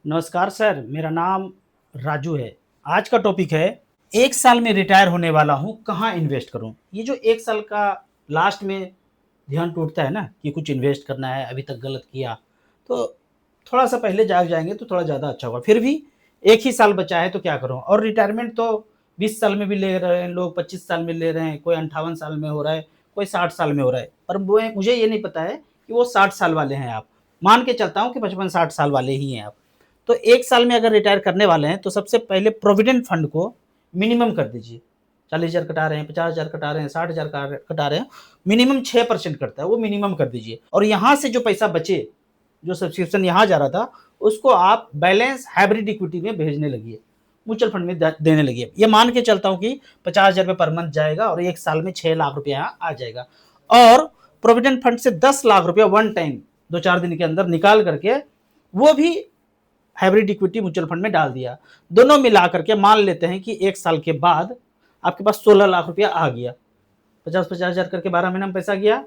नमस्कार सर, मेरा नाम राजू है। आज का टॉपिक है, 1 साल में रिटायर होने वाला हूँ, कहाँ इन्वेस्ट करूँ? ये जो 1 साल का लास्ट में ध्यान टूटता है ना कि कुछ इन्वेस्ट करना है, अभी तक गलत किया, तो थोड़ा-सा पहले जाग जाएँगे तो थोड़ा ज़्यादा अच्छा होगा। फिर भी 1 ही साल बचा है तो क्या करूँ? और रिटायरमेंट तो 20 साल में भी ले रहे हैं लोग, 25 साल में ले रहे हैं, कोई 58 साल में हो रहा है, कोई 60 साल में हो रहा है। पर मुझे ये नहीं पता है कि वो 60 साल वाले हैं आप। मान के चलता हूँ कि 55-60 साल वाले ही हैं आप। तो 1 साल में अगर रिटायर करने वाले हैं तो सबसे पहले प्रोविडेंट फंड को मिनिमम कर दीजिए। 40,000 कटा रहे हैं, 50,000 कटा रहे हैं, 60,000 कटा रहे हैं, मिनिमम 6% कटता है, वो मिनिमम कर दीजिए। और यहाँ से जो पैसा बचे, जो सब्सक्रिप्शन यहाँ जा रहा था, उसको आप बैलेंस हाइब्रिड इक्विटी में भेजने लगिए, म्यूचुअल फंड में देने लगिए। ये मान के चलता हूँ कि 50,000 रुपये पर मंथ जाएगा और 1 साल में 6 लाख रुपये यहाँ आ जाएगा। और प्रोविडेंट फंड से 10 लाख रुपया वन टाइम 2-4 दिन के अंदर निकाल करके वो भी हाइब्रिड इक्विटी म्यूचुअल फंड में डाल दिया। दोनों मिला करके मान लेते हैं कि 1 साल के बाद आपके पास 16 लाख रुपया आ गया। 50-50 हजार करके 12 महीने में पैसा गया,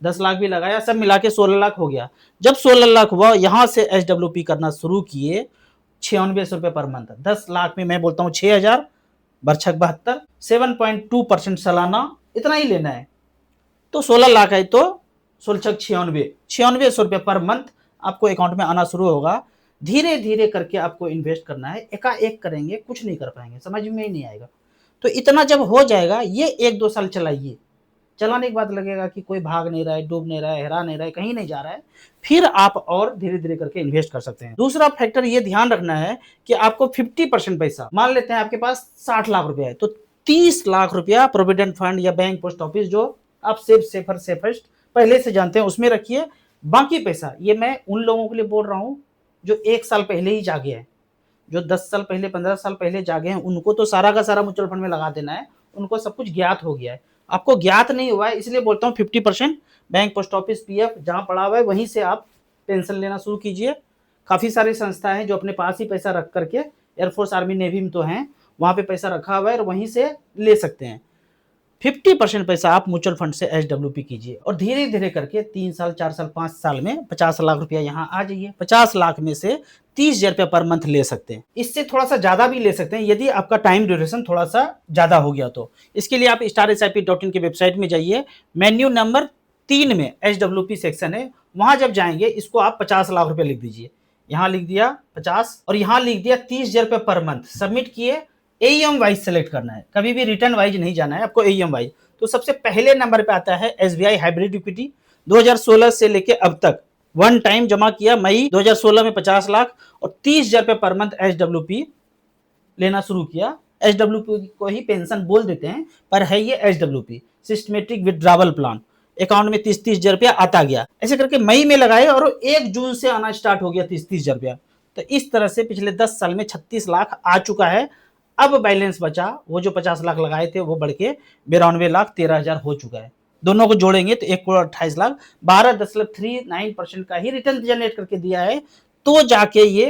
10 लाख भी लगाया, सब मिला के 16 लाख हो गया। जब 16 लाख हुआ, यहां से SWP करना शुरू किए, 96 रुपये पर मंथ। 10 लाख में मैं बोलता हूँ 6,000 बरछक 72, 7.2% सालाना, इतना ही लेना है। तो 16 लाख है तो 96 रुपये पर मंथ आपको अकाउंट में आना शुरू होगा। धीरे धीरे करके आपको इन्वेस्ट करना है, एकाएक करेंगे कुछ नहीं कर पाएंगे, समझ में ही नहीं आएगा। तो इतना जब हो जाएगा, ये 1-2 साल चलाइए। चलाने के बाद लगेगा कि कोई भाग नहीं रहा है, डूब नहीं रहा है, हेरा नहीं रहा है, कहीं नहीं जा रहा है, फिर आप और धीरे धीरे करके इन्वेस्ट कर सकते हैं। दूसरा फैक्टर ये ध्यान रखना है कि आपको 50% पैसा, मान लेते हैं आपके पास 60 लाख रुपया है, तो 30 लाख रुपया प्रोविडेंट फंड या बैंक, पोस्ट ऑफिस, जो आप सेफेस्ट पहले से जानते हैं, उसमें रखिए। बाकी पैसा ये मैं उन लोगों के लिए बोल रहा हूँ जो 1 साल पहले ही जागे हैं। जो 10 साल पहले, 15 साल पहले जागे हैं, उनको तो सारा का सारा म्यूचुअल फंड में लगा देना है, उनको सब कुछ ज्ञात हो गया है। आपको ज्ञात नहीं हुआ है, इसलिए बोलता हूँ 50% बैंक, पोस्ट ऑफिस, PF जहां पड़ा हुआ है वहीं से आप पेंशन लेना शुरू कीजिए। काफ़ी सारी संस्थाएं हैं जो अपने पास ही पैसा रख करके, एयरफोर्स, आर्मी, नेवी में तो हैं, वहां पे पैसा रखा हुआ है और वहीं से ले सकते हैं। 50% पैसा आप म्यूचुअल फंड से SWP कीजिए और धीरे धीरे करके 3 साल, 4 साल, 5 साल में 50 लाख रुपया यहाँ आ जाइए। 50 लाख में से 30,000 रुपया पर मंथ ले सकते हैं। इससे थोड़ा सा ज्यादा भी ले सकते हैं यदि आपका टाइम ड्यूरेशन थोड़ा सा ज्यादा हो गया तो। इसके लिए आप StarSIP.in की वेबसाइट में जाइए, मेन्यू नंबर 3 में SWP सेक्शन है, वहां जब जाएंगे इसको आप 50 लाख रुपया लिख दीजिए। यहाँ लिख दिया 50 और यहाँ लिख दिया 30,000 रुपये पर मंथ। सबमिट किए, AUM वाइज सेलेक्ट करना है, कभी भी रिटर्न वाइज नहीं जाना है आपको, AUM वाइज। तो सबसे पहले नंबर पे आता है SBI हाइब्रिड इक्विटी। 2016 से लेके अब तक वन टाइम जमा किया, मई 2016 में 50 लाख और 30,000 रुपये पर मंथ SWP लेना शुरू किया। SWP को ही पेंशन बोल देते हैं, पर है ये SWP, systematic withdrawal plan. Account में 30,000 रुपया आता गया। ऐसे करके मई में लगाए और 1 जून से आना स्टार्ट हो गया 30,000 रुपया। तो इस तरह से पिछले 10 साल में 36 लाख आ चुका है। अब बैलेंस बचा, वो जो 50 लाख लगाए थे वो बढ़ के 92,13,000 हो चुका है। दोनों को जोड़ेंगे तो 1,28,00,000, 12.39% का ही रिटर्न जनरेट करके दिया है। तो जाके ये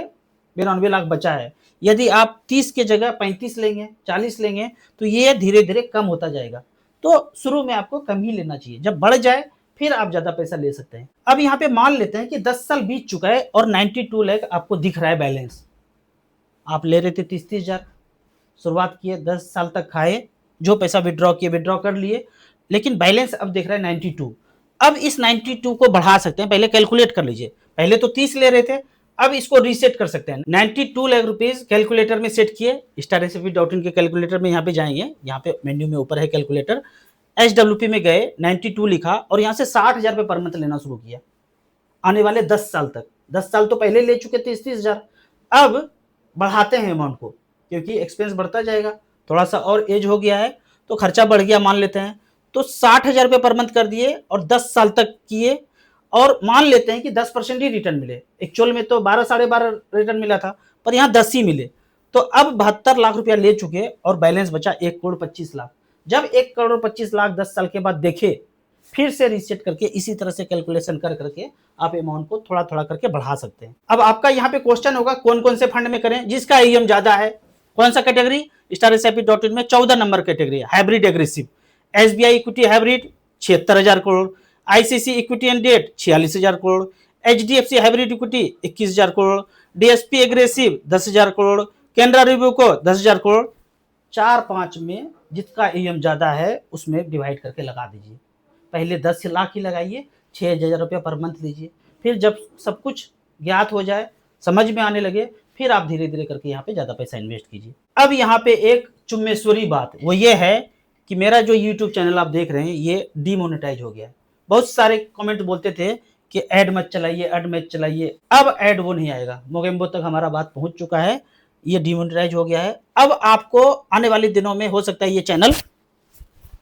92 लाख बचा है। यदि आप 30 के जगह 35 लेंगे, 40 लेंगे, तो ये धीरे धीरे कम होता जाएगा। तो शुरू में आपको कम ही लेना चाहिए, जब बढ़ जाए फिर आप ज्यादा पैसा ले सकते हैं। अब यहाँ पे मान लेते हैं कि 10 साल बीत चुका है और 92 लाख आपको दिख रहा है बैलेंस। आप ले रहे थे 30,000, शुरुआत किए, 10 साल तक खाए, जो पैसा विड्रॉ किए विड्रॉ कर लिए, लेकिन बैलेंस अब देख रहा है 92। अब इस 92 को बढ़ा सकते हैं, पहले कैलकुलेट कर लीजिए। पहले तो 30 ले रहे थे, अब इसको रीसेट कर सकते हैं। 92 लाख रुपीज कैलकुलेटर में सेट किए, StarSIP.in के कैलकुलेटर में यहाँ पे जाएंगे, यहाँ पे मेन्यू में ऊपर है कैलकुलेटर, SWP में गए, 92 लिखा और यहाँ से 60,000 रुपये पर मंथ लेना शुरू किया आने वाले 10 साल तक। 10 साल तो पहले ले चुके 30,000, अब बढ़ाते हैं अमाउंट को, क्योंकि एक्सपेंस बढ़ता जाएगा, थोड़ा सा और एज हो गया है तो खर्चा बढ़ गया मान लेते हैं, तो 60,000 रुपये पर मंथ कर दिए और 10 साल तक किए और मान लेते हैं कि 10% ही रिटर्न मिले। एक्चुअल में तो 12 साढ़े 12 रिटर्न मिला था, पर यहाँ 10 ही मिले। तो अब 72 लाख रुपया ले चुके और बैलेंस बचा 1,25,00,000। जब 1,25,00,000 10 साल के बाद देखे, फिर से रीसेट करके इसी तरह से कैलकुलेशन कर करके आप अमाउंट को थोड़ा थोड़ा करके बढ़ा सकते हैं। अब आपका यहाँ पे क्वेश्चन होगा कौन कौन से फंड में करें, जिसका AUM ज्यादा है। कौन सा कैटेगरी? StarSIP.in में 14 नंबर कैटेगरी है, hybrid aggressive. SBI equity hybrid 76,000 crore, ICICI equity and debt 46,000 crore, HDFC hybrid equity 21,000 crore, DSP aggressive 10,000 crore, Canara रिव्यू को 10,000 करोड़। 4-5 में जिसका AUM ज्यादा है उसमें डिवाइड करके लगा दीजिए। पहले 10 लाख ही लगाइए, 6,000 रुपया पर मंथ लीजिए। फिर जब सब कुछ ज्ञात हो जाए, समझ में आने लगे, फिर आप धीरे धीरे करके यहाँ पे ज्यादा पैसा इन्वेस्ट कीजिए। अब यहाँ पे एक चुम्मेश्वरी बात वो ये है कि मेरा जो YouTube चैनल आप देख रहे हैं ये डीमोनेटाइज हो गया है। बहुत सारे कमेंट बोलते थे कि ऐड मत चलाइए, ऐड मत चलाइए। अब ऐड वो नहीं आएगा, मोगेम्बो तक हमारा बात पहुंच चुका है, ये डीमोनेटाइज हो गया है। अब आपको आने वाले दिनों में हो सकता है ये चैनल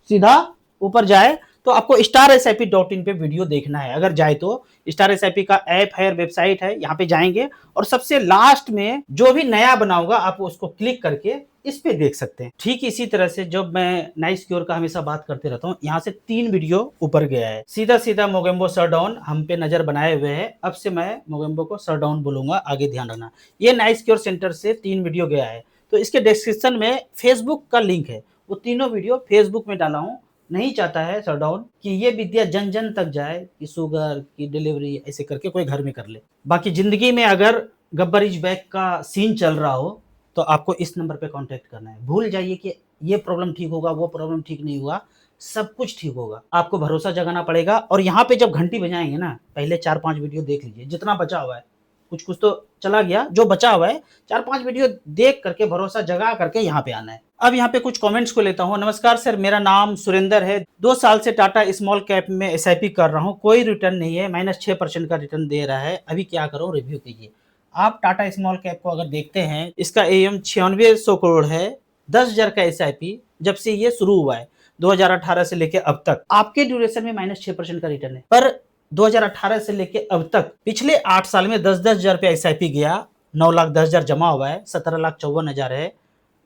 सीधा ऊपर जाए, तो आपको starsip.in पे वीडियो देखना है। अगर जाए तो StarSip का ऐप है, वेबसाइट है, यहाँ पे जाएंगे और सबसे लास्ट में जो भी नया बना होगा आप उसको क्लिक करके इस पे देख सकते हैं। ठीक इसी तरह से जब मैं नाइस क्योर का हमेशा बात करते रहता हूँ, यहाँ से 3 वीडियो ऊपर गया है। सीधा सीधा मोगेम्बो शटडाउन हम पे नजर बनाए हुए है। अब से मैं मोगेम्बो को शटडाउन बोलूंगा, आगे ध्यान रखना। ये नाइस क्योर सेंटर से 3 वीडियो गया है, तो इसके डिस्क्रिप्शन में फेसबुक का लिंक है। वो तीनों वीडियो फेसबुक में डाला हूँ। नहीं चाहता है शटडाउन कि ये विद्या जन जन तक जाए कि शुगर की डिलीवरी ऐसे करके कोई घर में कर ले। बाकी जिंदगी में अगर गब्बर इज बैक का सीन चल रहा हो तो आपको इस नंबर पे कांटेक्ट करना है। भूल जाइए कि ये प्रॉब्लम ठीक होगा, वो प्रॉब्लम ठीक नहीं हुआ, सब कुछ ठीक होगा। आपको भरोसा जगाना पड़ेगा। और यहाँ पे जब घंटी बजाएंगे ना, पहले 4-5 वीडियो देख लीजिए, जितना बचा हुआ है। कुछ कुछ तो चला गया, जो बचा हुआ है 4-5 वीडियो देख करके भरोसा जगा करके यहाँ पे आना है। अब यहाँ पे कुछ कमेंट्स को लेता हूँ। नमस्कार सर, मेरा नाम सुरेंद्र है, 2 साल से टाटा स्मॉल कैप में SIP कर रहा हूँ, कोई रिटर्न नहीं है, -6% का रिटर्न दे रहा है, अभी क्या करूँ, रिव्यू कीजिए। आप टाटा स्मॉल कैप को अगर देखते हैं, इसका AUM 9600 करोड़ है, 10,000 का SIP जब से ये शुरू हुआ है 2018 से लेके अब तक, आपके ड्यूरेशन में -6% का रिटर्न है। पर 2018 से लेके अब तक पिछले 8 साल में 10-10 हजार रुपया SIP गया, 9,10,000 जमा हुआ है, 17,54,000 है,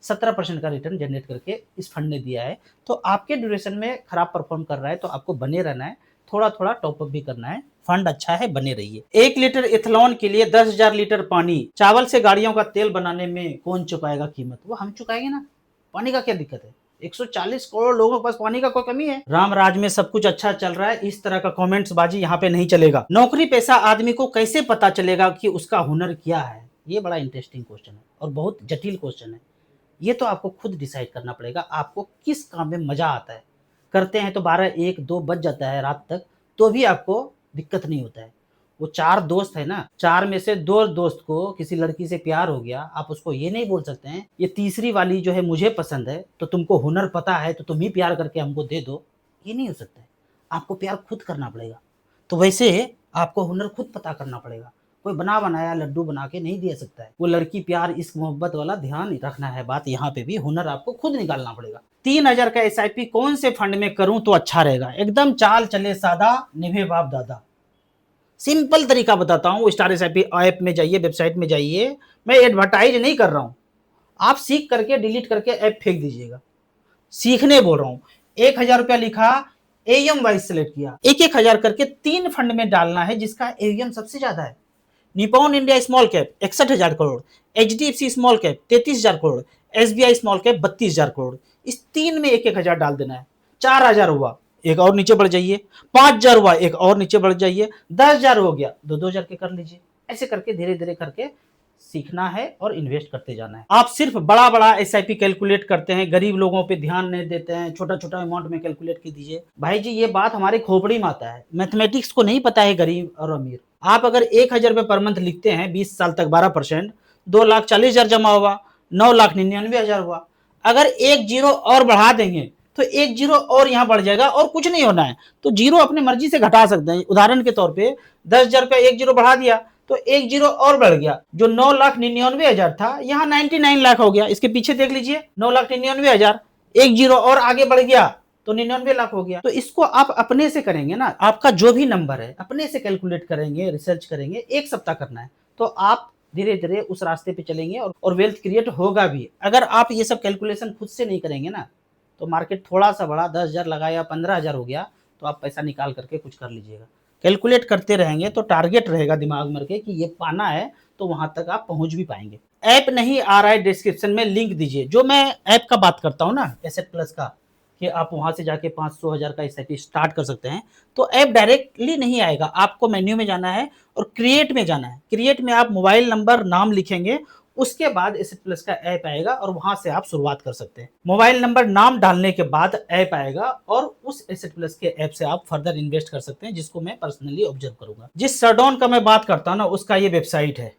17% का रिटर्न जनरेट करके इस फंड ने दिया है। तो आपके ड्यूरेशन में खराब परफॉर्म कर रहा है तो आपको बने रहना है, थोड़ा थोड़ा टॉपअप भी करना है। फंड अच्छा है, बने रहिए। 1 लीटर इथेनॉल के लिए 10,000 लीटर पानी, चावल से गाड़ियों का तेल बनाने में कौन चुकाएगा कीमत? वो हम चुकाएंगे ना, पानी का क्या दिक्कत है? 140 करोड़ लोगों के पास पानी का कोई कमी है? राम राज में सब कुछ अच्छा चल रहा है, इस तरह का कमेंट्स बाजी यहाँ पे नहीं चलेगा। नौकरी पेशा आदमी को कैसे पता चलेगा कि उसका हुनर क्या है? ये बड़ा इंटरेस्टिंग क्वेश्चन है और बहुत जटिल क्वेश्चन है। ये तो आपको खुद डिसाइड करना पड़ेगा, आपको किस काम में मजा आता है। करते हैं तो 12, 1, 2 बज जाता है रात तक, तो भी आपको दिक्कत नहीं होता है। वो 4 दोस्त है ना, 4 में से 2 दोस्त को किसी लड़की से प्यार हो गया, आप उसको ये नहीं बोल सकते हैं ये तीसरी वाली जो है मुझे पसंद है, तो तुमको हुनर पता है तो तुम ही प्यार करके हमको दे दो। ये नहीं हो सकता है, आपको प्यार खुद करना पड़ेगा। तो वैसे आपको हुनर खुद पता करना पड़ेगा, कोई बना बनाया लड्डू बना के नहीं दे सकता है। वो लड़की प्यार इश्क मोहब्बत वाला ध्यान रखना है बात, यहाँ पे भी हुनर आपको खुद निकालना पड़ेगा। 3,000 का SIP कौन से फंड में करूं तो अच्छा रहेगा? एकदम चाल चले सादा, निभे बाप दादा। सिंपल तरीका बताता हूँ, StarSip ऐप में जाइए, वेबसाइट में जाइए, मैं एडवर्टाइज नहीं कर रहा हूँ, आप सीख करके डिलीट करके ऐप फेंक दीजिएगा। सीखने बोल रहा हूँ। 1,000 रुपया लिखा, AUM वाइज सेलेक्ट किया, 1-1 हजार करके 3 फंड में डालना है जिसका AUM सबसे ज्यादा है। Nippon India small cap 61,000 crore, HDFC small cap 33,000 crore, SBI small cap 32,000 crore. इस 3 में 1-1 हजार डाल देना है। 4,000 हुआ, एक और नीचे बढ़ जाइए। 5,000 हुआ, एक और नीचे बढ़ जाइए। 10,000 हो गया, 2-2 हजार के कर लीजिए। ऐसे करके धीरे धीरे करके सीखना है और इन्वेस्ट करते जाना है। आप सिर्फ बड़ा बड़ा SIP कैलकुलेट करते हैं, गरीब लोगों पे ध्यान नहीं देते हैं, छोटा छोटा अमाउंट में कैलकुलेट की दीजिए। भाई जी ये बात हमारी खोपड़ी में आता है, मैथमेटिक्स को नहीं पता है गरीब और अमीर। आप अगर 1,000 रुपये पर मंथ लिखते हैं 20 साल तक 12%, 2,40,000 जमा हुआ, 9,99,000 हुआ। अगर एक जीरो और बढ़ा देंगे तो एक जीरो और यहाँ बढ़ जाएगा और कुछ नहीं होना है। तो जीरो अपने मर्जी से घटा सकते हैं। उदाहरण के तौर पे 10,000 रुपया एक जीरो बढ़ा दिया तो एक जीरो और बढ़ गया, जो 9,99,000 था यहाँ 99 लाख हो गया। इसके पीछे देख लीजिए, 9,99,000, एक जीरो और आगे बढ़ गया तो 99 लाख हो गया। तो इसको आप अपने से करेंगे ना, आपका जो भी नंबर है अपने से कैलकुलेट करेंगे, रिसर्च करेंगे, 1 सप्ताह करना है तो आप धीरे धीरे उस रास्ते पे चलेंगे और वेल्थ क्रिएट होगा भी। अगर आप ये सब कैलकुलेशन खुद से नहीं करेंगे ना, तो मार्केट थोड़ा सा बड़ा 10,000 लगाया, 15,000 हो गया तो आप पैसा निकाल करके कुछ कर लीजिएगा। कैलकुलेट करते रहेंगे तो टारगेट रहेगा दिमाग में रखे कि ये पाना है, तो वहां तक आप पहुंच भी पाएंगे। ऐप नहीं आ रहा है, डिस्क्रिप्शन में लिंक दीजिए। जो मैं ऐप का बात करता हूँ ना, एसेट प्लस का, कि आप वहाँ से जाके 500,000 का एसआईपी स्टार्ट कर सकते हैं, तो ऐप डायरेक्टली नहीं आएगा। आपको मेन्यू में जाना है और क्रिएट में जाना है। क्रिएट में आप मोबाइल नंबर, नाम लिखेंगे, उसके बाद एसेट प्लस का ऐप आएगा और वहाँ से आप शुरुआत कर सकते हैं। मोबाइल नंबर, नाम डालने के बाद ऐप आएगा और उस एसेट प्लस के ऐप से आप फर्दर इन्वेस्ट कर सकते हैं, जिसको मैं पर्सनली ऑब्जर्व करूँगा। जिस सरडॉन का मैं बात करता हूँ ना, उसका ये वेबसाइट है।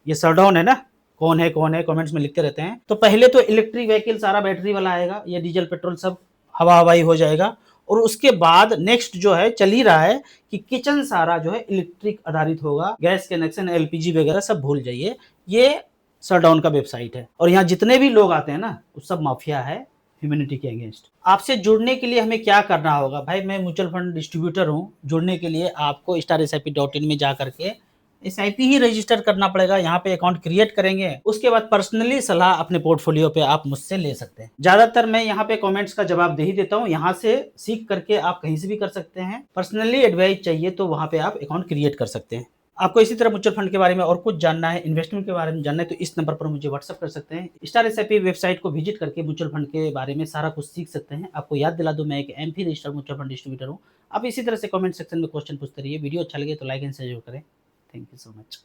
ये सरडॉन है ना, कौन है कमेंट्स में लिखते रहते हैं। तो पहले तो इलेक्ट्रिक व्हीकल सारा बैटरी वाला आएगा, ये डीजल पेट्रोल सब हवा-हवाई हो जाएगा और उसके बाद नेक्स्ट जो है चल ही रहा है कि किचन सारा जो है इलेक्ट्रिक आधारित होगा। गैस कनेक्शन, एलपीजी वगैरह सब भूल जाइए। ये सरडॉन का वेबसाइट है और यहाँ जितने भी लोग आते हैं ना, वो सब माफिया है ह्यूमैनिटी के अगेंस्ट। आपसे जुड़ने के लिए हमें क्या करना होगा? भाई मैं म्यूचुअल फंड डिस्ट्रीब्यूटर हूँ। जुड़ने के लिए आपको starsip.in में जा करके एसआईपी ही रजिस्टर करना पड़ेगा। यहाँ पे अकाउंट क्रिएट करेंगे, उसके बाद पर्सनली सलाह अपने पोर्टफोलियो पे आप मुझसे ले सकते हैं। ज्यादातर मैं यहाँ पे कमेंट्स का जवाब दे ही देता हूँ। यहाँ से सीख करके आप कहीं से भी कर सकते हैं। पर्सनली एडवाइस चाहिए तो वहाँ पे आप अकाउंट क्रिएट कर सकते हैं। आपको इसी तरह म्यूचुअल फंड के बारे में और कुछ जानना है, इन्वेस्टमेंट के बारे में जानना है, तो इस नंबर पर मुझे व्हाट्सअप कर सकते हैं। स्टार एसआईपी वेबसाइट को विजिट करके म्यूचुअल फंड के बारे में सारा कुछ सीख सकते हैं। आपको याद दिला दूं, मैं एक MP registered mutual fund distributor हूँ। आप इसी तरह से कमेंट सेक्शन में क्वेश्चन पूछते रहिए। वीडियो अच्छा लगे तो लाइक एंड शेयर जरूर करें। Thank you so much.